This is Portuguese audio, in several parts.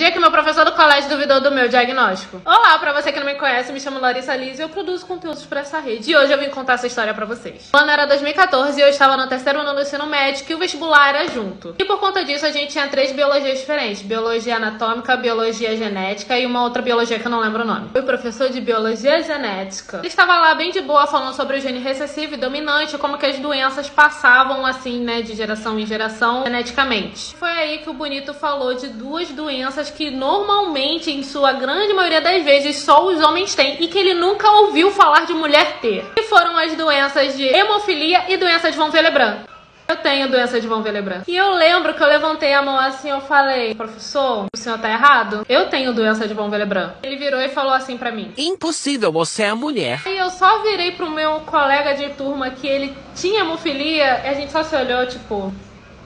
dia que meu professor do colégio duvidou do meu diagnóstico. Olá, pra você que não me conhece, me chamo Larissa Liz e eu produzo conteúdos pra essa rede. E hoje eu vim contar essa história pra vocês. O ano era 2014 e eu estava no terceiro ano do ensino médio e o vestibular era junto. E por conta disso a gente tinha 3 biologias diferentes. Biologia anatômica, biologia genética e uma outra biologia que eu não lembro o nome. Foi professor de biologia genética. Ele estava lá bem de boa falando sobre o gene recessivo e dominante, como que as doenças passavam assim, né, de geração em geração, geneticamente. Foi aí que o bonito falou de duas doenças que normalmente, em sua grande maioria das vezes, só os homens têm e que ele nunca ouviu falar de mulher ter. Que foram as doenças de hemofilia e doença de von Willebrand. Eu tenho doença de von Willebrand. E eu lembro que eu levantei a mão assim, eu falei, professor, o senhor tá errado? Eu tenho doença de von Willebrand. Ele virou e falou assim pra mim: impossível, você é mulher. E eu só virei pro meu colega de turma que ele tinha hemofilia e a gente só se olhou, tipo...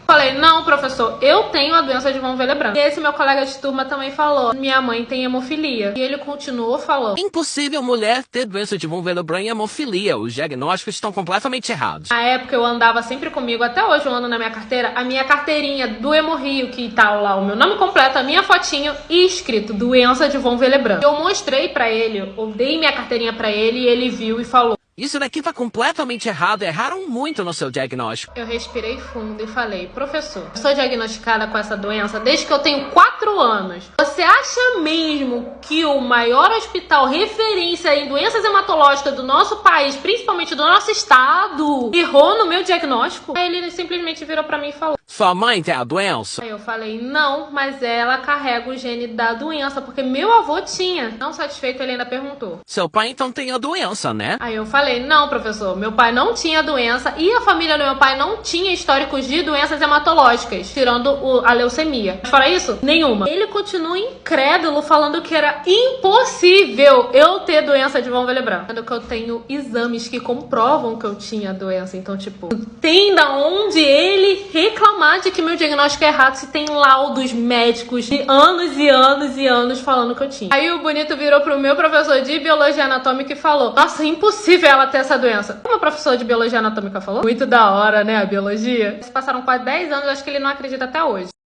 Falei, não, professor, eu tenho a doença de von Willebrand. E esse meu colega de turma também falou, minha mãe tem hemofilia. E ele continuou falando, Impossível mulher ter doença de von Willebrand e hemofilia. Os diagnósticos estão completamente errados. na época eu andava sempre comigo, até hoje eu ando na minha carteira, a minha carteirinha do Hemorrio, que tá lá o meu nome completo, a minha fotinho e escrito doença de von Willebrand. Eu mostrei pra ele, eu dei minha carteirinha pra ele e ele viu e falou. Isso daqui tá completamente errado. Erraram muito no seu diagnóstico. Eu respirei fundo e falei, professor, eu sou diagnosticada com essa doença desde que eu tenho 4 anos. Você acha mesmo que o maior hospital referência em doenças hematológicas do nosso país, principalmente do nosso estado, errou no meu diagnóstico? Aí ele simplesmente virou pra mim e falou, Sua mãe tem a doença? aí eu falei, não, mas ela carrega o gene da doença, porque meu avô tinha. Não satisfeito, ele ainda perguntou. Seu pai então tem a doença, né? Aí eu falei, não, professor, meu pai não tinha doença e a família do meu pai não tinha históricos de doenças hematológicas, tirando a leucemia. Mas fora isso, nenhuma. Ele continua incrédulo, falando que era impossível eu ter doença de von Willebrand. Sendo que eu tenho exames que comprovam que eu tinha doença. Então, tipo, tem da onde ele reclamar de que meu diagnóstico é errado se tem laudos médicos de anos e anos e anos falando que eu tinha. Aí o bonito virou pro meu professor de biologia anatômica e falou, nossa, é impossível ela ter essa doença. Como o professor de biologia anatômica falou, muito da hora, né, a biologia. Se passaram quase 10 anos, acho que ele não acredita até hoje.